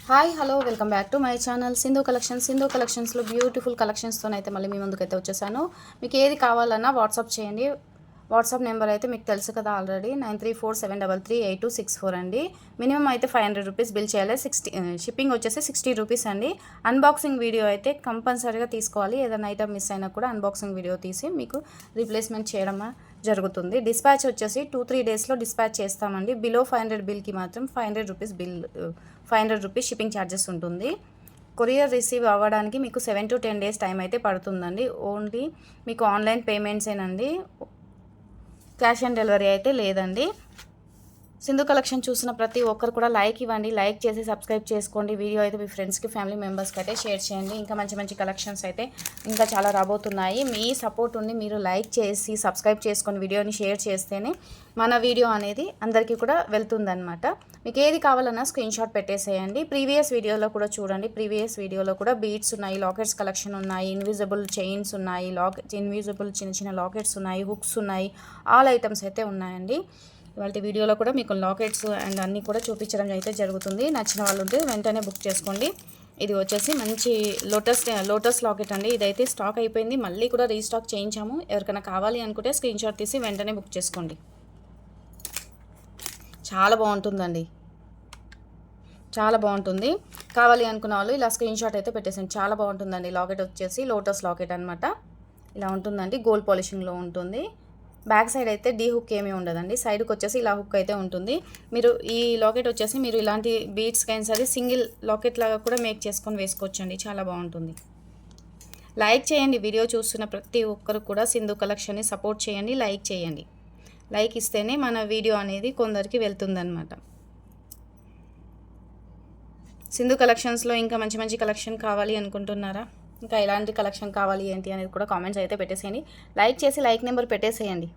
Hi hello welcome back to my channel Sindhu కలెక్షన్స్లో beautiful కలెక్షన్స్తో అయితే మళ్ళీ మీ ముందుకైతే వచ్చేసాను. మీకు ఏది కావాలన్నా వాట్సాప్ చేయండి. వాట్సాప్ నెంబర్ అయితే మీకు తెలుసు కదా ఆల్రెడీ 9347338264 అండి. మినిమం అయితే 500 రూపీస్ బిల్ చేయాలి. షిప్పింగ్ వచ్చేసి 60 రూపీస్ అండి. అన్బాక్సింగ్ వీడియో అయితే కంపల్సరీగా తీసుకోవాలి. ఏదైనా ఐటమ్ మిస్ అయినా కూడా అన్బాక్సింగ్ వీడియో తీసి మీకు రీప్లేస్మెంట్ చేయడం జరుగుతుంది. డిస్పాచ్ వచ్చేసి 2-3 డేస్లో డిస్పాచ్ చేస్తామండి. బిలో 500 బిల్కి మాత్రం 500 రూపీస్ 500 రూపీస్ షిప్పింగ్ ఛార్జెస్ ఉంటుంది. కొరియర్ రిసీవ్ అవ్వడానికి మీకు 7 to 10 డేస్ టైం అయితే పడుతుందండి. ఓన్లీ మీకు ఆన్లైన్ పేమెంట్సేనండి, క్యాష్ ఆన్ డెలివరీ అయితే లేదండి. సింధు కలెక్షన్ చూసిన ప్రతి ఒక్కరు కూడా లైక్ ఇవ్వండి. లైక్ చేసి సబ్స్క్రైబ్ చేసుకోండి. వీడియో అయితే మీ ఫ్రెండ్స్కి, ఫ్యామిలీ మెంబర్స్కి అయితే షేర్ చేయండి. ఇంకా మంచి మంచి కలెక్షన్స్ అయితే ఇంకా చాలా రాబోతున్నాయి. మీ సపోర్ట్ ఉంది, మీరు లైక్ చేసి సబ్స్క్రైబ్ చేసుకొని వీడియోని షేర్ చేస్తేనే మన వీడియో అనేది అందరికీ కూడా వెళ్తుందనమాట. మీకు ఏది కావాలన్నా స్క్రీన్ షాట్ పెట్టేసేయండి. ప్రీవియస్ వీడియోలో కూడా చూడండి. ప్రీవియస్ వీడియోలో కూడా బీడ్స్ ఉన్నాయి, లాకెట్స్ కలెక్షన్ ఉన్నాయి, ఇన్విజిబుల్ చైన్స్ ఉన్నాయి, ఇన్విజిబుల్ చిన్న చిన్న లాకెట్స్ ఉన్నాయి, హుక్స్ ఉన్నాయి, ఆల్ ఐటమ్స్ అయితే ఉన్నాయండి. ఇవాళ వీడియోలో కూడా మీకు లాకెట్స్ అండ్ అన్నీ కూడా చూపించడం అయితే జరుగుతుంది. నచ్చిన వాళ్ళు ఉంటే వెంటనే బుక్ చేసుకోండి. ఇది వచ్చేసి మంచి లోటస్ లాకెట్ అండి. ఇదైతే స్టాక్ అయిపోయింది, మళ్ళీ కూడా రీస్టాక్ చేయించాము. ఎవరికైనా కావాలి అనుకుంటే స్క్రీన్ షాట్ తీసి వెంటనే బుక్ చేసుకోండి. చాలా బాగుంటుందండి, చాలా బాగుంటుంది. కావాలి అనుకున్న వాళ్ళు ఇలా స్క్రీన్ షాట్ అయితే పెట్టేసండి. చాలా బాగుంటుందండి. లాకెట్ వచ్చేసి లోటస్ లాకెట్ అనమాట. ఇలా ఉంటుందండి, గోల్డ్ పాలిషింగ్లో ఉంటుంది. బ్యాక్ సైడ్ అయితే డీ హుక్ ఏమీ ఉండదండి. సైడ్కి వచ్చేసి ఇలా హుక్ అయితే ఉంటుంది. మీరు ఈ లాకెట్ వచ్చేసి మీరు ఇలాంటి బీడ్స్ కైనా సరే సింగిల్ లాకెట్ లాగా కూడా మేక్ చేసుకొని వేసుకోవచ్చండి. చాలా బాగుంటుంది. లైక్ చేయండి. వీడియో చూస్తున్న ప్రతి ఒక్కరు కూడా సింధు కలెక్షన్ని సపోర్ట్ చేయండి. లైక్ చేయండి. లైక్ ఇస్తేనే మన వీడియో అనేది కొందరికి వెళ్తుందన్నమాట. సింధు కలెక్షన్స్లో ఇంకా మంచి మంచి కలెక్షన్ కావాలి అనుకుంటున్నారా? ఇంకా ఎలాంటి కలెక్షన్ కావాలి ఏంటి అనేది కూడా కామెంట్స్ అయితే పెట్టేసేయండి. లైక్ చేసి లైక్ నెంబర్ పెట్టేసేయండి.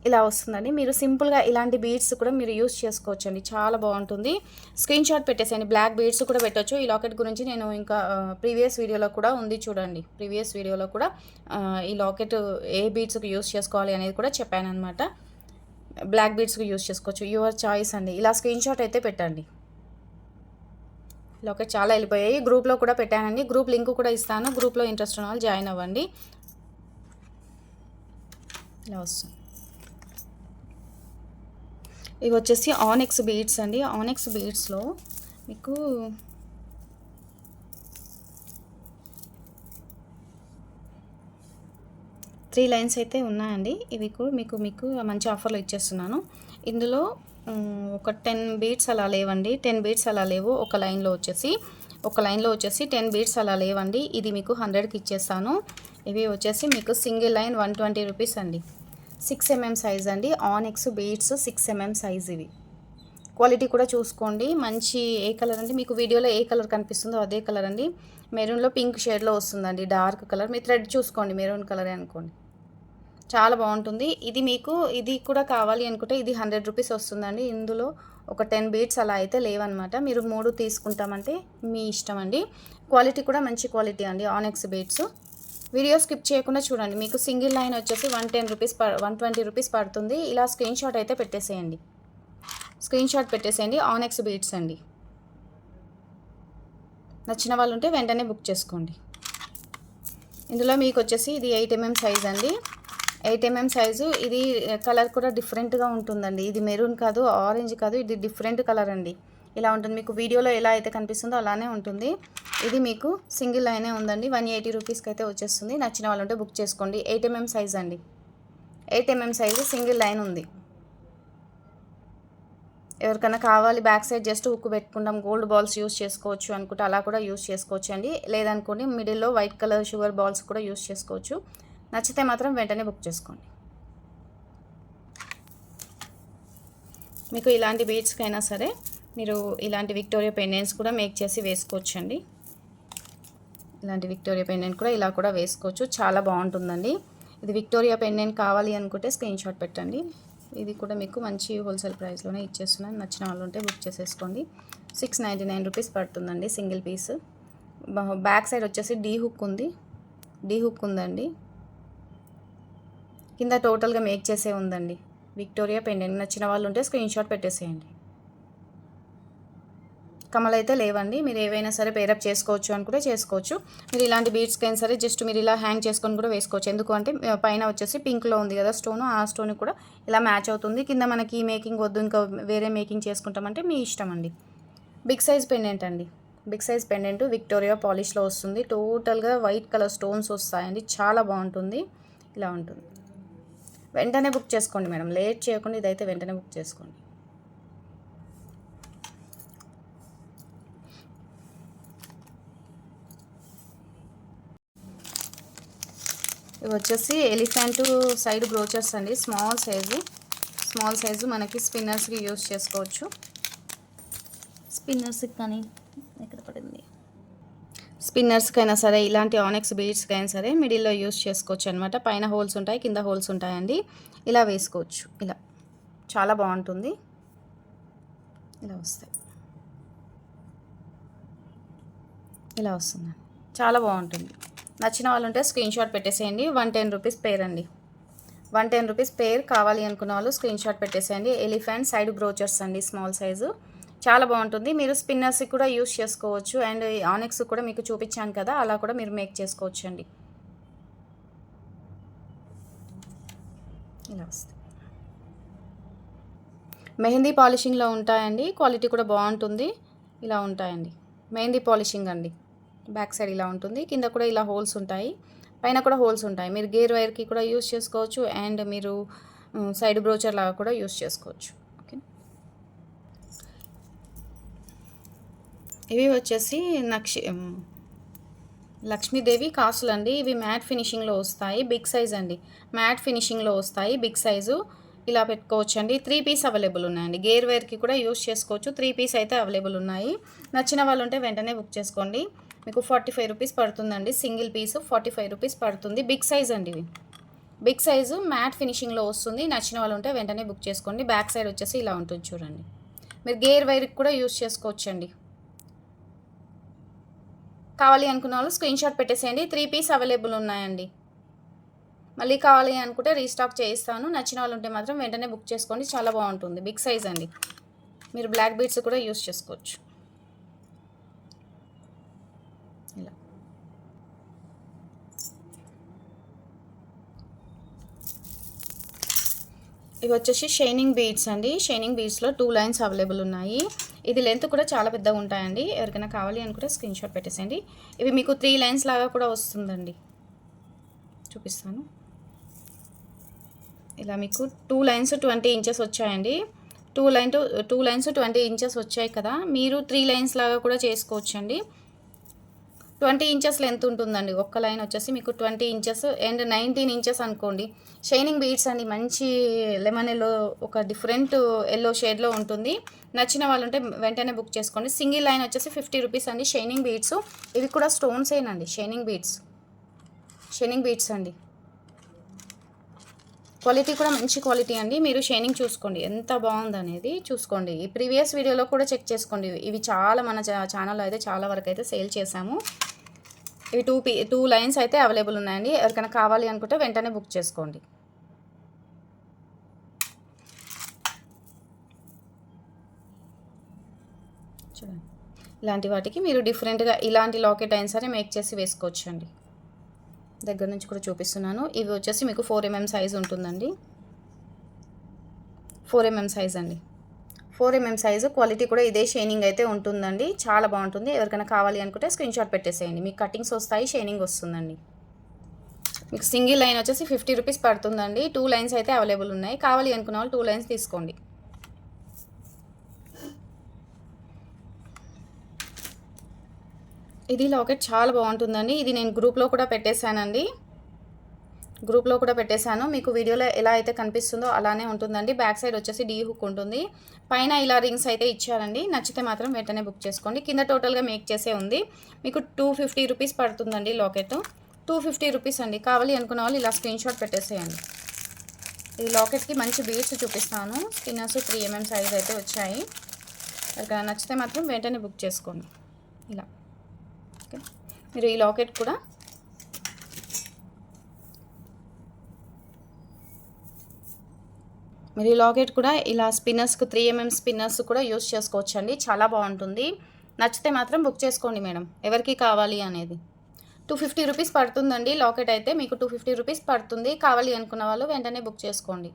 ఇలా వస్తుందండి. మీరు సింపుల్గా ఇలాంటి బీడ్స్ కూడా మీరు యూస్ చేసుకోవచ్చండి. చాలా బాగుంటుంది. స్క్రీన్ షాట్ పెట్టేసేయండి. బ్లాక్ బీడ్స్ కూడా పెట్టవచ్చు. ఈ లాకెట్ గురించి నేను ఇంకా ప్రీవియస్ వీడియోలో కూడా ఉంది చూడండి. ప్రీవియస్ వీడియోలో కూడా ఈ లాకెట్ ఏ బీడ్స్కి యూస్ చేసుకోవాలి అనేది కూడా చెప్పాను అనమాట. బ్లాక్ బీడ్స్కి యూస్ చేసుకోవచ్చు. యువర్ చాయిస్ అండి. ఇలా స్క్రీన్ షాట్ అయితే పెట్టండి. లాకెట్ చాలా వెళ్ళిపోయాయి. గ్రూప్లో కూడా పెట్టానండి. గ్రూప్ లింక్ కూడా ఇస్తాను. గ్రూప్లో ఇంట్రెస్ట్ ఉన్న వాళ్ళు జాయిన్ అవ్వండి. ఇలా వస్తుంది. ఇవి వచ్చేసి ఆనెక్స్ బీడ్స్ అండి. ఆనెక్స్ బీడ్స్లో మీకు త్రీ లైన్స్ అయితే ఉన్నాయండి. ఇవి మీకు మంచి ఆఫర్లో ఇచ్చేస్తున్నాను. ఇందులో ఒక 10 బీడ్స్ అలా లేవండి. 10 బీడ్స్ అలా లేవు. ఒక లైన్లో వచ్చేసి 10 బీడ్స్ అలా లేవండి. ఇది మీకు 100కి ఇచ్చేస్తాను. ఇవి వచ్చేసి మీకు సింగిల్ లైన్ 120 రూపీస్ అండి. 6 mm సైజ్ అండి. ఆనెక్స్ బీడ్స్ 6 mm సైజ్. ఇవి క్వాలిటీ కూడా చూసుకోండి. మంచి ఏ కలర్ అంటే మీకు వీడియోలో ఏ కలర్ కనిపిస్తుందో అదే కలర్ అండి. మెరూన్లో పింక్ షేడ్లో వస్తుందండి, డార్క్ కలర్. మీ థ్రెడ్ చూసుకోండి, మెరూన్ కలరే అనుకోండి. చాలా బాగుంటుంది. ఇది కూడా కావాలి అనుకుంటే ఇది 100 రూపీస్ వస్తుందండి. ఇందులో ఒక 10 బీడ్స్ అలా అయితే లేవన్నమాట. మీరు 3 తీసుకుంటామంటే మీ ఇష్టం అండి. క్వాలిటీ కూడా మంచి క్వాలిటీ అండి. ఆనెక్స్ బీడ్స్ వీడియో స్కిప్ చేయకుండా చూడండి. మీకు సింగిల్ లైన్ వచ్చేసి 120 రూపీస్ పడుతుంది. ఇలా స్క్రీన్ షాట్ అయితే పెట్టేసేయండి. ఆనెక్స్ బీడ్స్ అండి. నచ్చిన వాళ్ళు ఉంటే వెంటనే బుక్ చేసుకోండి. ఇందులో మీకు వచ్చేసి ఇది 8 mm సైజ్ అండి. 8 mm సైజు. ఇది కలర్ కూడా డిఫరెంట్గా ఉంటుందండి. ఇది మెరూన్ కాదు, ఆరెంజ్ కాదు, ఇది డిఫరెంట్ కలర్ అండి. ఇలా ఉంటుంది. మీకు వీడియోలో ఎలా అయితే కనిపిస్తుందో అలానే ఉంటుంది. ఇది మీకు సింగిల్ లైనే ఉందండి. 180 రూపీస్కి అయితే వచ్చేస్తుంది. నచ్చిన వాళ్ళు ఉంటే బుక్ చేసుకోండి. 8 mm సైజ్ అండి. 8 mm సైజు సింగిల్ లైన్ ఉంది. ఎవరికైనా కావాలి, బ్యాక్ సైడ్ జస్ట్ హుక్ పెట్టుకుంటాం, గోల్డ్ బాల్స్ యూస్ చేసుకోవచ్చు అనుకుంటే అలా కూడా యూస్ చేసుకోవచ్చు అండి. లేదనుకోండి మిడిల్లో వైట్ కలర్ షుగర్ బాల్స్ కూడా యూస్ చేసుకోవచ్చు. నచ్చితే మాత్రం వెంటనే బుక్ చేసుకోండి. మీకు ఇలాంటి బీడ్స్కైనా సరే మీరు ఇలాంటి విక్టోరియా పెండెంట్స్ కూడా మేక్ చేసి వేసుకోవచ్చు అండి. ఇలాంటి విక్టోరియా పెండెంట్ కూడా ఇలా కూడా వేసుకోవచ్చు. చాలా బాగుంటుందండి. ఇది విక్టోరియా పెండెంట్ కావాలి అనుకుంటే స్క్రీన్ షాట్ పెట్టండి. ఇది కూడా మీకు మంచి హోల్సేల్ ప్రైస్లోనే ఇచ్చేస్తున్నాను. నచ్చిన వాళ్ళు ఉంటే బుక్ చేసేసుకోండి. 699 రూపీస్ పడుతుందండి సింగిల్ పీస్. బ్యాక్ సైడ్ వచ్చేసి డీ హుక్ ఉందండి. కింద టోటల్గా మేక్ చేసే ఉందండి. Victoria pendant. నచ్చిన వాళ్ళు ఉంటే స్క్రీన్ షాట్ పెట్టేసేయండి. కమలు అయితే లేవండి. మీరు ఏవైనా సరే పేరప్ చేసుకోవచ్చు అని కూడా చేసుకోవచ్చు. మీరు ఇలాంటి బీడ్స్కైనా సరే జస్ట్ మీరు ఇలా హ్యాంగ్ చేసుకొని కూడా వేసుకోవచ్చు. ఎందుకు అంటే పైన వచ్చేసి పింక్లో ఉంది కదా స్టోన్, ఆ స్టోన్ కూడా ఇలా మ్యాచ్ అవుతుంది. కింద మనకి ఈ మేకింగ్ వద్దు, ఇంకా వేరే మేకింగ్ చేసుకుంటామంటే మీ ఇష్టం అండి. బిగ్ సైజ్ పెండెంట్ అండి. బిగ్ సైజ్ పెండెంట్ విక్టోరియా పాలిష్లో వస్తుంది. టోటల్గా వైట్ కలర్ స్టోన్స్ వస్తాయండి. చాలా బాగుంటుంది. ఇలా ఉంటుంది. వెంటనే బుక్ చేసుకోండి మేడం, లేట్ చేయకుండా ఇదైతే వెంటనే బుక్ చేసుకోండి. ఇవి వచ్చేసి ఎలిఫెంట్ సైడ్ బ్రోచర్స్ అండి. స్మాల్ సైజు మనకి స్పిన్నర్స్కి యూస్ చేసుకోవచ్చు. స్పిన్నర్స్కి కానీ ఎక్కడ పడింది, స్పిన్నర్స్కైనా సరే ఇలాంటి ఆనెక్స్ బీడ్స్కైనా సరే మిడిల్లో యూస్ చేసుకోవచ్చు అనమాట. పైన హోల్స్ ఉంటాయి, కింద హోల్స్ ఉంటాయండి. ఇలా వేసుకోవచ్చు. ఇలా చాలా బాగుంటుంది. ఇలా వస్తాయి, ఇలా వస్తుంది, చాలా బాగుంటుంది. నచ్చిన వాళ్ళు ఉంటే స్క్రీన్ షాట్ పెట్టేసేయండి. 110 రూపీస్ పేర్ అండి. 110 రూపీస్ పేర్. కావాలి అనుకున్న వాళ్ళు స్క్రీన్ షాట్ పెట్టేసేయండి. ఎలిఫెంట్ సైడ్ బ్రోచర్స్ అండి, స్మాల్ సైజు. చాలా బాగుంటుంది. మీరు స్పిన్నర్స్కి కూడా యూస్ చేసుకోవచ్చు. అండ్ ఆనెక్స్ కూడా మీకు చూపించాను కదా, అలా కూడా మీరు మేక్ చేసుకోవచ్చు అండి. ఇలా వస్తుంది. మెహందీ పాలిషింగ్లో ఉంటాయండి. క్వాలిటీ కూడా బాగుంటుంది. ఇలా ఉంటాయండి. మెహందీ పాలిషింగ్ అండి. బ్యాక్ సైడ్ ఇలా ఉంటుంది. కింద కూడా ఇలా హోల్స్ ఉంటాయి, పైన కూడా హోల్స్ ఉంటాయి. మీరు గేర్ వైర్కి కూడా యూస్ చేసుకోవచ్చు. అండ్ మీరు సైడ్ బ్రోచర్ లాగా కూడా యూస్ చేసుకోవచ్చు. ఓకే, ఇవి వచ్చేసి లక్ష్మీదేవి కాసులు అండి. ఇవి మ్యాట్ ఫినిషింగ్లో వస్తాయి. బిగ్ సైజ్ అండి. మ్యాట్ ఫినిషింగ్లో వస్తాయి, బిగ్ సైజు. ఇలా పెట్టుకోవచ్చు అండి. 3 పీస్ అవైలబుల్ ఉన్నాయండి. గేర్ వైర్కి కూడా యూస్ చేసుకోవచ్చు. 3 పీస్ అయితే అవైలబుల్ ఉన్నాయి. నచ్చిన వాళ్ళు ఉంటే వెంటనే బుక్ చేసుకోండి. మీకు 45 రూపీస్ పడుతుందండి. సింగిల్ పీసు 45 రూపీస్ పడుతుంది. బిగ్ సైజ్ అండి. ఇవి బిగ్ సైజు మ్యాట్ ఫినిషింగ్లో వస్తుంది. నచ్చిన వాళ్ళు ఉంటే వెంటనే బుక్ చేసుకోండి. బ్యాక్ సైడ్ వచ్చేసి ఇలా ఉంటుంది చూడండి. మీరు గేర్ వైర్కి కూడా యూస్ చేసుకోవచ్చు అండి. కావాలి అనుకున్న వాళ్ళు స్క్రీన్ షాట్ పెట్టేసేయండి. 3 పీస్ అవైలబుల్ ఉన్నాయండి. మళ్ళీ కావాలి అనుకుంటే రీస్టాక్ చేయిస్తాను. నచ్చిన వాళ్ళు ఉంటే మాత్రం వెంటనే బుక్ చేసుకోండి. చాలా బాగుంటుంది. బిగ్ సైజ్ అండి. మీరు బ్లాక్ బీడ్స్ కూడా యూస్ చేసుకోవచ్చు. ఇలా ఇవి వచ్చేసి షైనింగ్ బీడ్స్ అండి. షైనింగ్ బీడ్స్లో 2 లైన్స్ అవైలబుల్ ఉన్నాయి. ఇది లెంత్ కూడా చాలా పెద్దగా ఉంటాయండి. ఎవరికైనా కావాలి అనుకుంటే స్క్రీన్ షాట్ పెట్టేసేయండి. ఇవి మీకు 3 లైన్స్ లాగా కూడా వస్తుందండి. చూపిస్తాను. ఇలా మీకు 2 లైన్స్ 20 ఇంచెస్ వచ్చాయండి. 2 లైన్స్ 20 ఇంచెస్ వచ్చాయి కదా, మీరు 3 లైన్స్ లాగా కూడా చేసుకోవచ్చు అండి. 20 ఇంచెస్ లెంత్ ఉంటుందండి. ఒక్క లైన్ వచ్చేసి మీకు 20 ఇంచెస్ అండ్ 19 ఇంచెస్ అనుకోండి. షైనింగ్ బీడ్స్ అండి. మంచి లెమన్ ఎల్లో, ఒక డిఫరెంట్ ఎల్లో షేడ్లో ఉంటుంది. నచ్చిన వాళ్ళు ఉంటే వెంటనే బుక్ చేసుకోండి. సింగిల్ లైన్ వచ్చేసి 50 రూపీస్ అండి. Shining beads. ఇవి కూడా స్టోన్స్ ఏనండి. షైనింగ్ బీడ్స్ అండి. క్వాలిటీ కూడా మంచి క్వాలిటీ అండి. మీరు షైనింగ్ చూసుకోండి ఎంత బాగుంది అనేది చూసుకోండి. ఈ ప్రీవియస్ వీడియోలో కూడా చెక్ చేసుకోండి. ఇవి చాలా మన ఛానల్లో అయితే చాలా వరకు అయితే సేల్ చేశాము. ఇవి 2 లైన్స్ అయితే అవైలబుల్ ఉన్నాయండి. ఎవరికైనా కావాలి అనుకుంటే వెంటనే బుక్ చేసుకోండి. చూడండి, ఇలాంటి వాటికి మీరు డిఫరెంట్గా ఇలాంటి లాకెట్ అయినా సరే మేక్ చేసి వేసుకోవచ్చు అండి. దగ్గర నుంచి కూడా చూపిస్తున్నాను. ఇవి వచ్చేసి మీకు 4mm సైజ్ ఉంటుందండి. 4mm సైజ్ అండి. 4mm size. క్వాలిటీ కూడా ఇదే షైనింగ్ అయితే ఉంటుందండి. చాలా బాగుంటుంది. ఎవరికైనా కావాలి అనుకుంటే స్క్రీన్ షాట్ పెట్టేసేయండి. మీకు కటింగ్స్ వస్తాయి, షైనింగ్ వస్తుందండి. మీకు సింగిల్ లైన్ వచ్చేసి 50 రూపీస్ పడుతుందండి. 2 లైన్స్ అయితే అవైలబుల్ ఉన్నాయి. కావాలి అనుకున్న వాళ్ళు 2 లైన్స్ తీసుకోండి. ఇది లాకెట్ చాలా బాగుంటుందండి. ఇది నేను గ్రూప్లో కూడా పెట్టేశాను. మీకు వీడియోలో ఎలా అయితే కనిపిస్తుందో అలానే ఉంటుందండి. బ్యాక్ సైడ్ వచ్చేసి డీ హుక్ ఉంటుంది. పైన ఇలా రింగ్స్ అయితే ఇచ్చారండి. నచ్చితే మాత్రం వెంటనే బుక్ చేసుకోండి. కింద టోటల్గా మేక్ చేసే ఉంది. మీకు 250 రూపీస్ పడుతుందండి లాకెట్. 250 రూపీస్ అండి. కావాలి అనుకున్న వాళ్ళు ఇలా స్క్రీన్ షాట్ పెట్టేసేయండి. ఈ లాకెట్కి మంచి బీడ్స్ చూపిస్తాను. స్పిన్నర్స్ 3mm సైజ్ అయితే వచ్చాయి. ఎవరికైనా నచ్చితే మాత్రం వెంటనే బుక్ చేసుకోండి. ఇలా ఓకే. మీరు ఈ లాకెట్ కూడా ఇలా స్పిన్నర్స్కి 3mm స్పిన్నర్స్ కూడా యూస్ చేసుకోవచ్చు అండి. చాలా బాగుంటుంది. నచ్చితే మాత్రం బుక్ చేసుకోండి మేడం, ఎవరికి కావాలి అనేది. 250 రూపీస్ పడుతుందండి లాకెట్ అయితే, మీకు 250 రూపీస్ పడుతుంది. కావాలి అనుకున్న వాళ్ళు వెంటనే బుక్ చేసుకోండి.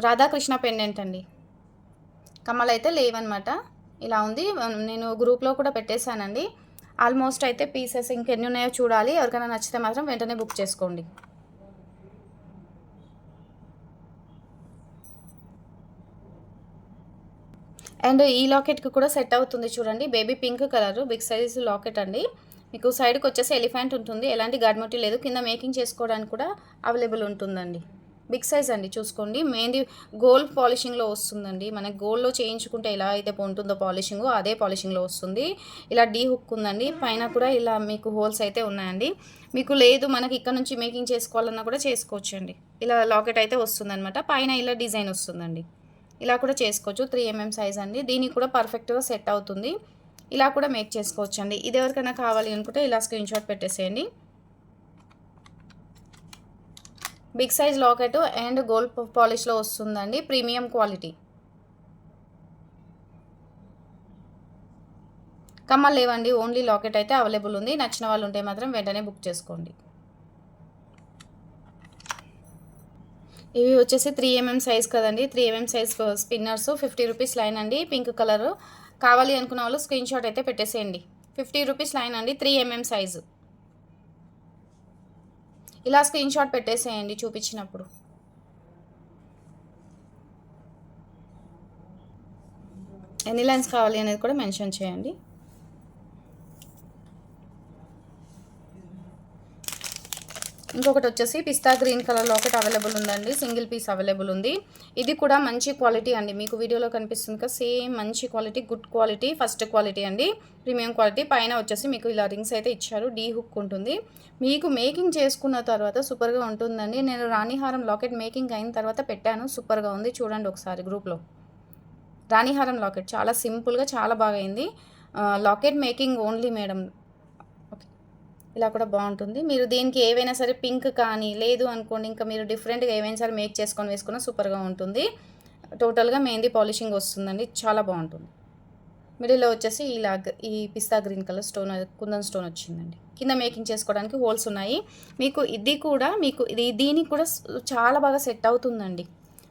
రాధాకృష్ణ పెండెంట్ అండి. కమ్మలు అయితే లేవన్నమాట, ఇలా ఉంది. నేను గ్రూప్లో కూడా పెట్టేశానండి. ఆల్మోస్ట్ అయితే పీసెస్ ఇంకెన్ని ఉన్నాయో చూడాలి. ఎవరికైనా నచ్చితే మాత్రం వెంటనే బుక్ చేసుకోండి. అండ్ ఈ లాకెట్కి కూడా సెట్ అవుతుంది చూడండి, baby pink colour big size locket అండి. మీకు సైడ్కి వచ్చేసి ఎలిఫెంట్ ఉంటుంది, ఎలాంటి గడ్మొట్టి లేదు. కింద మేకింగ్ చేసుకోవడానికి కూడా అవైలబుల్ ఉంటుందండి. బిగ్ సైజ్ అండి, చూసుకోండి. మెయిన్ది గోల్డ్ పాలిషింగ్లో వస్తుందండి. మనకి గోల్డ్లో చేయించుకుంటే ఎలా అయితే ఉంటుందో పాలిషింగ్, అదే పాలిషింగ్లో వస్తుంది. ఇలా డీ హుక్ ఉందండి, పైన కూడా ఇలా మీకు హోల్స్ అయితే ఉన్నాయండి. మీకు లేదు మనకి ఇక్కడ నుంచి మేకింగ్ చేసుకోవాలన్నా కూడా చేసుకోవచ్చండి. ఇలా లాకెట్ అయితే వస్తుందన్నమాట, పైన ఇలా డిజైన్ వస్తుందండి. ఇలా కూడా చేసుకోవచ్చు. 3mm సైజ్ అండి, దీనికి కూడా పర్ఫెక్ట్గా సెట్ అవుతుంది. ఇలా కూడా మేక్ చేసుకోవచ్చు అండి. ఇది ఎవరికైనా కావాలి అనుకుంటే ఇలా స్క్రీన్ షాట్ పెట్టేసేయండి. Big size locket and gold పాలిష్లో వస్తుందండి, ప్రీమియం క్వాలిటీ. కమ్మలు లేవండి, ఓన్లీ లాకెట్ అయితే అవైలబుల్ ఉంది. నచ్చిన వాళ్ళు ఉంటే మాత్రం వెంటనే బుక్ చేసుకోండి. ఇవి వచ్చేసి 3mm సైజ్ కదండి, 3mm size spinners. 50 rupees line అండి, పింక్ కలర్. కావాలి అనుకున్న వాళ్ళు స్క్రీన్ షాట్ అయితే పెట్టేసేయండి. 50 రూపీస్ లైన్ అండి, 3mm సైజు. ఇలా స్క్రీన్ షాట్ పెట్టేసేయండి చూపించినప్పుడు. ఎన్ని లైన్స్ కావాలి అనేది కూడా మెన్షన్ చేయండి. ఇంకొకటి వచ్చేసి పిస్తా గ్రీన్ కలర్ లాకెట్ అవైలబుల్ ఉందండి, సింగిల్ పీస్ అవైలబుల్ ఉంది. ఇది కూడా మంచి క్వాలిటీ అండి, మీకు వీడియోలో కనిపిస్తుంది కదా సేమ్ మంచి quality, good quality, first quality అండి, ప్రీమియం క్వాలిటీ. పైన వచ్చేసి మీకు ఇలా రింగ్స్ అయితే ఇచ్చారు, డీ హుక్ ఉంటుంది. మీకు మేకింగ్ చేసుకున్న తర్వాత సూపర్గా ఉంటుందండి. నేను రాణిహారం లాకెట్ మేకింగ్ అయిన తర్వాత పెట్టాను, సూపర్గా ఉంది. చూడండి ఒకసారి గ్రూప్లో. రాణిహారం లాకెట్ చాలా సింపుల్గా చాలా బాగా అయింది. Locket making only madam. ఇలా కూడా బాగుంటుంది. మీరు దీనికి ఏవైనా సరే పింక్ కానీ లేదు అనుకోండి, ఇంకా మీరు డిఫరెంట్గా ఏవైనా సరే మేక్ చేసుకొని వేసుకున్న సూపర్గా ఉంటుంది. టోటల్గా మెహందీ పాలిషింగ్ వస్తుందండి, చాలా బాగుంటుంది. మిడిల్లో వచ్చేసి ఇలా ఈ పిస్తా green colour stone, kundan stone వచ్చిందండి. కింద మేకింగ్ చేసుకోవడానికి హోల్స్ ఉన్నాయి. మీకు ఇది కూడా మీకు దీనికి కూడా చాలా బాగా సెట్ అవుతుందండి.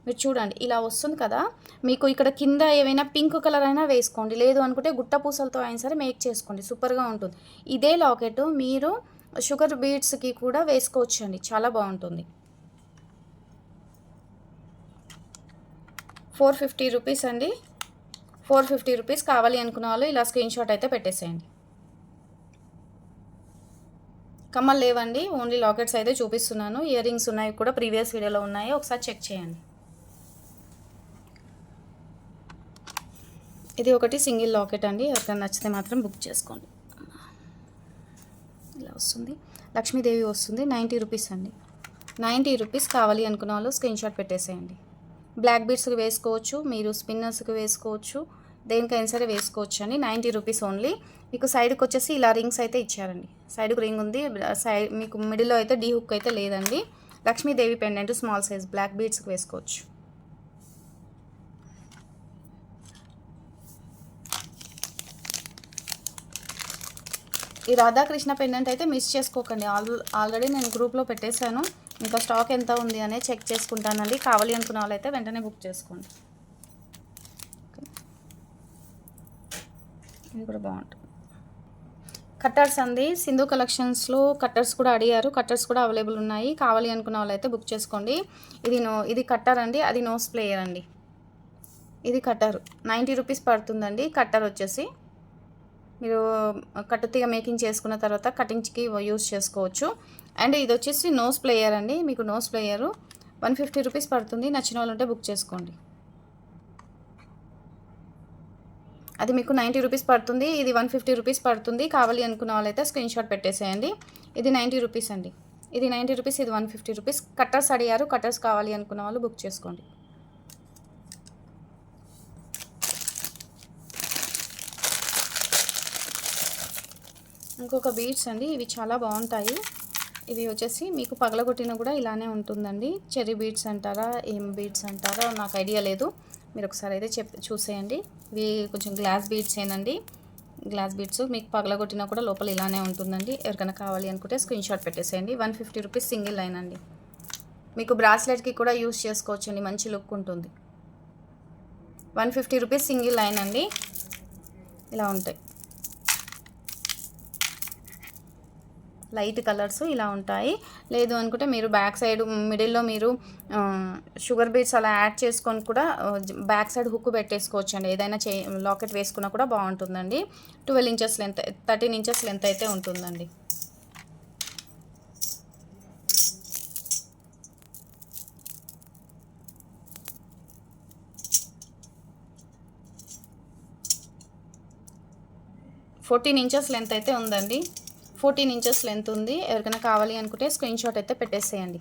మీరు చూడండి ఇలా వస్తుంది కదా, మీకు ఇక్కడ కింద ఏవైనా పింక్ కలర్ అయినా వేసుకోండి, లేదు అనుకుంటే గుట్ట పూసలతో అయినా సరే మేక్ చేసుకోండి, సూపర్గా ఉంటుంది. ఇదే లాకెట్ మీరు షుగర్ బీడ్స్కి కూడా వేసుకోవచ్చు అండి, చాలా బాగుంటుంది. 450 రూపీస్ అండి, 450 రూపీస్. కావాలి అనుకున్న వాళ్ళు ఇలా స్క్రీన్ షాట్ అయితే పెట్టేసేయండి. కమ్మలు లేవండి, ఓన్లీ లాకెట్స్ అయితే చూపిస్తున్నాను. ఇయర్ రింగ్స్ ఉన్నాయి కూడా, ప్రీవియస్ వీడియోలో ఉన్నాయి, ఒకసారి చెక్ చేయండి. ఇది ఒకటి సింగిల్ లాకెట్ అండి, ఎవరికైనా నచ్చితే మాత్రం బుక్ చేసుకోండి. ఇలా వస్తుంది, లక్ష్మీదేవి వస్తుంది. 90 రూపీస్ అండి, 90 రూపీస్. కావాలి అనుకున్న వాళ్ళు స్క్రీన్ షాట్ పెట్టేసేయండి. బ్లాక్ బీడ్స్కి వేసుకోవచ్చు, మీరు స్పిన్నర్స్కి వేసుకోవచ్చు, దేనికైనా సరే వేసుకోవచ్చు అండి. 90 రూపీస్ ఓన్లీ. మీకు సైడ్కి వచ్చేసి ఇలా రింగ్స్ అయితే ఇచ్చారండి, సైడ్కి రింగ్ ఉంది, సైడ్ మీకు మిడిల్లో అయితే డీ హుక్ అయితే లేదండి. Lakshmidevi pendant small size black బీడ్స్కి వేసుకోవచ్చు. ఈ రాధాకృష్ణ పెండెంట్ అయితే మిస్ చేసుకోకండి, ఆల్రెడీ నేను గ్రూప్లో పెట్టేశాను. ఇంకా స్టాక్ ఎంత ఉంది అనేది చెక్ చేసుకుంటానండి. కావాలి అనుకున్న వాళ్ళైతే వెంటనే బుక్ చేసుకోండి. ఇది కూడా బాగుంటుంది. కట్టర్స్ అండి, సింధు కలెక్షన్స్లో కట్టర్స్ కూడా అడిగారు, కట్టర్స్ కూడా అవైలబుల్ ఉన్నాయి. కావాలి అనుకున్న వాళ్ళైతే బుక్ చేసుకోండి. ఇది కట్టర్ అండి, అది నోస్ ప్లేయర్ అండి. ఇది కట్టర్ 90 రూపీస్ పడుతుందండి. కట్టర్ వచ్చేసి మీరు కట్టుతీగ మేకింగ్ చేసుకున్న తర్వాత కటింగ్కి యూస్ చేసుకోవచ్చు. అండ్ ఇది వచ్చేసి నోస్ ప్లేయర్ అండి, మీకు నోస్ ప్లేయరు 150 రూపీస్ పడుతుంది. నచ్చిన వాళ్ళు ఉంటే బుక్ చేసుకోండి. అది మీకు 90 రూపీస్ పడుతుంది, ఇది 150 రూపీస్ పడుతుంది. కావాలి అనుకున్న వాళ్ళైతే స్క్రీన్ షాట్ పెట్టేసేయండి. ఇది 90 రూపీస్ అండి, ఇది 90 రూపీస్, ఇది 150 రూపీస్. కట్టర్స్ అడిగారు, కట్టర్స్ కావాలి అనుకున్న వాళ్ళు బుక్ చేసుకోండి. ఇంకొక బీడ్స్ అండి, ఇవి చాలా బాగుంటాయి. ఇవి వచ్చేసి మీకు పగలగొట్టిన కూడా ఇలానే ఉంటుందండి. చెర్రీ బీడ్స్ అంటారా, ఏం బీడ్స్ అంటారా నాకు ఐడియా లేదు. మీరు ఒకసారి అయితే చూసేయండి. ఇవి కొంచెం గ్లాస్ బీడ్స్ ఏనండి. గ్లాస్ బీడ్స్ మీకు పగలగొట్టినా కూడా లోపల ఇలానే ఉంటుందండి. ఎవరికైనా కావాలి అనుకుంటే స్క్రీన్ షాట్ పెట్టేసేయండి. 150 రూపీస్ సింగిల్ లైన్ అండి. మీకు బ్రాస్లెట్కి కూడా యూస్ చేసుకోవచ్చండి, మంచి లుక్ ఉంటుంది. 150 రూపీస్ సింగిల్ లైన్ అండి. ఇలా ఉంటాయి లైట్ కలర్స్ ఇలా ఉంటాయి. లేదు అనుకుంటే మీరు బ్యాక్ సైడ్ మిడిల్లో మీరు షుగర్ బీడ్స్ అలా యాడ్ చేసుకొని కూడా బ్యాక్ సైడ్ హుక్ పెట్టేసుకోవచ్చు అండి. ఏదైనా లాకెట్ వేసుకున్నా కూడా బాగుంటుందండి. 12 ఇంచెస్ లెంత్, 13 ఇంచెస్ లెంత్ అయితే ఉంటుందండి. ఫోర్టీన్ ఇంచెస్ లెంత్ అయితే ఉందండి. 14 ఇంచెస్ లెంత్ ఉంది. ఎవరికైనా కావాలి అనుకుంటే స్క్రీన్ షాట్ అయితే పెట్టేసేయండి.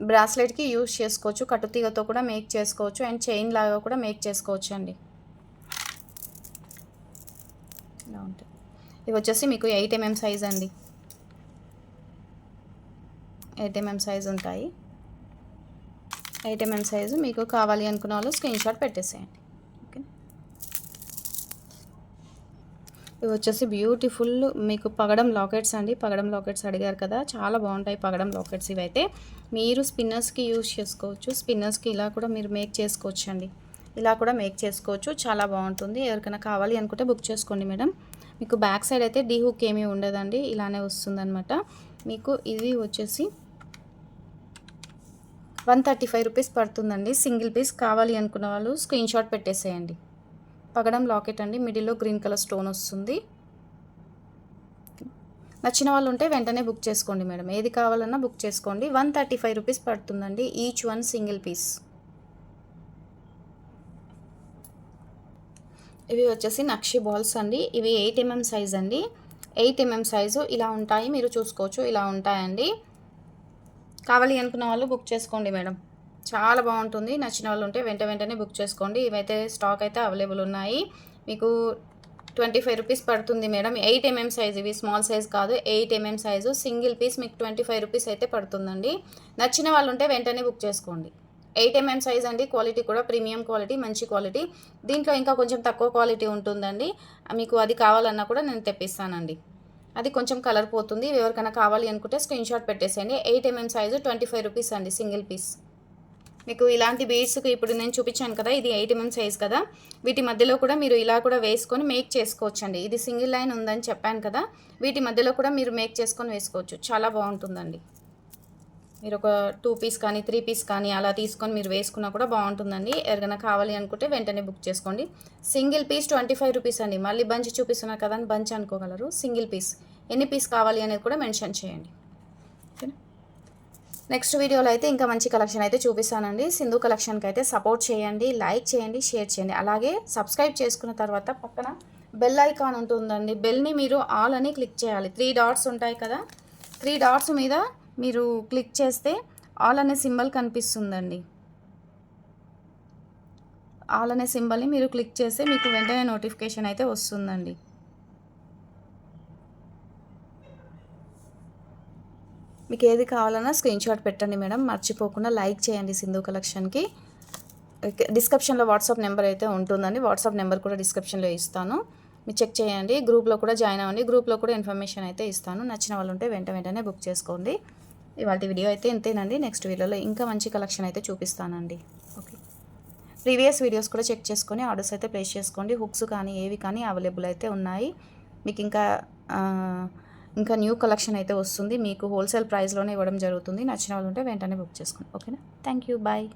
బ్రాస్లెట్కి యూజ్ చేసుకోవచ్చు, కట్టుతీగతో కూడా మేక్ చేసుకోవచ్చు, అండ్ చైన్ లాగా కూడా మేక్ చేసుకోవచ్చు అండి. ఇలా ఉంటాయి. ఇవి వచ్చేసి మీకు 8 mm సైజ్ అండి. 8 mm సైజ్ ఉంటాయి. 8 mm సైజు మీకు కావాలి అనుకున్న వాళ్ళు స్క్రీన్ షాట్ పెట్టేసేయండి. ఓకే, ఇవి వచ్చేసి బ్యూటిఫుల్ మీకు పగడం లాకెట్స్ అండి. పగడం లాకెట్స్ అడిగారు కదా, చాలా బాగుంటాయి పగడం లాకెట్స్. ఇవైతే మీరు స్పిన్నర్స్కి యూజ్ చేసుకోవచ్చు. స్పిన్నర్స్కి ఇలా కూడా మీరు మేక్ చేసుకోవచ్చు అండి. ఇలా కూడా మేక్ చేసుకోవచ్చు, చాలా బాగుంటుంది. ఎవరికైనా కావాలి అనుకుంటే బుక్ చేసుకోండి మేడం. మీకు బ్యాక్ సైడ్ అయితే డీ హుక్ ఏమీ ఉండదండి, ఇలానే వస్తుందన్నమాట. మీకు ఇది వచ్చేసి 135 రూపీస్ పడుతుందండి సింగిల్ పీస్. కావాలి అనుకున్న వాళ్ళు స్క్రీన్ షాట్ పెట్టేసేయండి. పగడం లాకెట్ అండి, మిడిల్లో గ్రీన్ కలర్ స్టోన్ వస్తుంది. నచ్చిన వాళ్ళు ఉంటే వెంటనే బుక్ చేసుకోండి మేడం. ఏది కావాలన్నా బుక్ చేసుకోండి. 135 రూపీస్ పడుతుందండి ఈచ్ వన్ సింగిల్ పీస్. ఇవి వచ్చేసి నక్షి బాల్స్ అండి. ఇవి 8 mm సైజ్ అండి. 8 mm సైజు ఇలా ఉంటాయి, మీరు చూసుకోవచ్చు. ఇలా ఉంటాయండి. కావాలి అనుకున్న వాళ్ళు బుక్ చేసుకోండి మేడం. చాలా బాగుంటుంది. నచ్చిన వాళ్ళు ఉంటే వెంటనే బుక్ చేసుకోండి. ఇవైతే స్టాక్ అయితే అవైలబుల్ ఉన్నాయి. మీకు 25 రూపీస్ పడుతుంది మేడం. 8 mm సైజ్, ఇవి స్మాల్ సైజ్ కాదు, 8 mm సైజు సింగిల్ పీస్ మీకు 25 రూపీస్ అయితే పడుతుందండి. నచ్చిన వాళ్ళు ఉంటే వెంటనే బుక్ చేసుకోండి. 8 mm సైజ్ అండి. క్వాలిటీ కూడా ప్రీమియం క్వాలిటీ, మంచి క్వాలిటీ. దీంట్లో ఇంకా కొంచెం తక్కువ క్వాలిటీ ఉంటుందండి. మీకు అది కావాలన్నా కూడా నేను తెప్పిస్తానండి. అది కొంచెం కలర్ పోతుంది. ఎవరికైనా కావాలి అనుకుంటే స్క్రీన్ షాట్ పెట్టేసేయండి. 8 mm సైజు 25 రూపీస్ అండి సింగిల్ పీస్. మీకు ఇలాంటి బీడ్స్కి ఇప్పుడు నేను చూపించాను కదా, ఇది 8 mm సైజ్ కదా, వీటి మధ్యలో కూడా మీరు ఇలా కూడా వేసుకొని మేక్ చేసుకోవచ్చండి. ఇది సింగిల్ లైన్ ఉందని చెప్పాను కదా, వీటి మధ్యలో కూడా మీరు మేక్ చేసుకొని వేసుకోవచ్చు. చాలా బాగుంటుందండి. మీరు ఒక 2 పీస్ కానీ 3 పీస్ కానీ అలా తీసుకొని మీరు వేసుకున్నా కూడా బాగుంటుందండి. ఎవరికైనా కావాలి అనుకుంటే వెంటనే బుక్ చేసుకోండి. సింగిల్ పీస్ 25 రూపీస్ అండి. మళ్ళీ బంచ్ చూపిస్తున్నారు కదా అని బంచ్ అనుకోగలరు. సింగిల్ పీస్ ఎన్ని పీస్ కావాలి అనేది కూడా మెన్షన్ చేయండి. ఓకేనా, నెక్స్ట్ వీడియోలో అయితే ఇంకా మంచి కలెక్షన్ అయితే చూపిస్తానండి. సింధు కలెక్షన్కి అయితే సపోర్ట్ చేయండి, లైక్ చేయండి, షేర్ చేయండి. అలాగే సబ్స్క్రైబ్ చేసుకున్న తర్వాత పక్కన బెల్ ఐకాన్ ఉంటుందండి. బెల్ని మీరు ఆల్ అని క్లిక్ చేయాలి. 3 డాట్స్ ఉంటాయి కదా, 3 డాట్స్ మీద మీరు క్లిక్ చేస్తే ఆల్ అనే సింబల్ కనిపిస్తుందండి. ఆల్ అనే సింబల్ని మీరు క్లిక్ చేస్తే మీకు వెంటనే నోటిఫికేషన్ అయితే వస్తుందండి. మీకు ఏది కావాలన్నా స్క్రీన్ షాట్ పెట్టండి మేడం. మర్చిపోకుండా లైక్ చేయండి సింధు కలెక్షన్కి. డిస్క్రిప్షన్లో వాట్సాప్ నెంబర్ అయితే ఉంటుందండి. వాట్సాప్ నెంబర్ కూడా డిస్క్రిప్షన్లో ఇస్తాను, మీరు చెక్ చేయండి. గ్రూప్లో కూడా జాయిన్ అవ్వండి. గ్రూప్లో కూడా ఇన్ఫర్మేషన్ అయితే ఇస్తాను. నచ్చిన వాళ్ళు ఉంటే వెంటనే బుక్ చేసుకోండి. ఇవాళ వీడియో అయితే ఇంతేనండి. నెక్స్ట్ వీడియోలో ఇంకా మంచి కలెక్షన్ అయితే చూపిస్తానండి. ఓకే, ప్రీవియస్ వీడియోస్ కూడా చెక్ చేసుకొని ఆర్డర్స్ అయితే ప్లేస్ చేసుకోండి. హుక్స్ కానీ ఏవి కానీ అవైలబుల్ అయితే ఉన్నాయి. మీకు ఇంకా న్యూ కలెక్షన్ అయితే వస్తుంది. మీకు హోల్సేల్ ప్రైస్లోనే ఇవ్వడం జరుగుతుంది. నచ్చిన వాళ్ళు ఉంటే వెంటనే బుక్ చేసుకోండి. ఓకేనా, థ్యాంక్ యూ, బాయ్.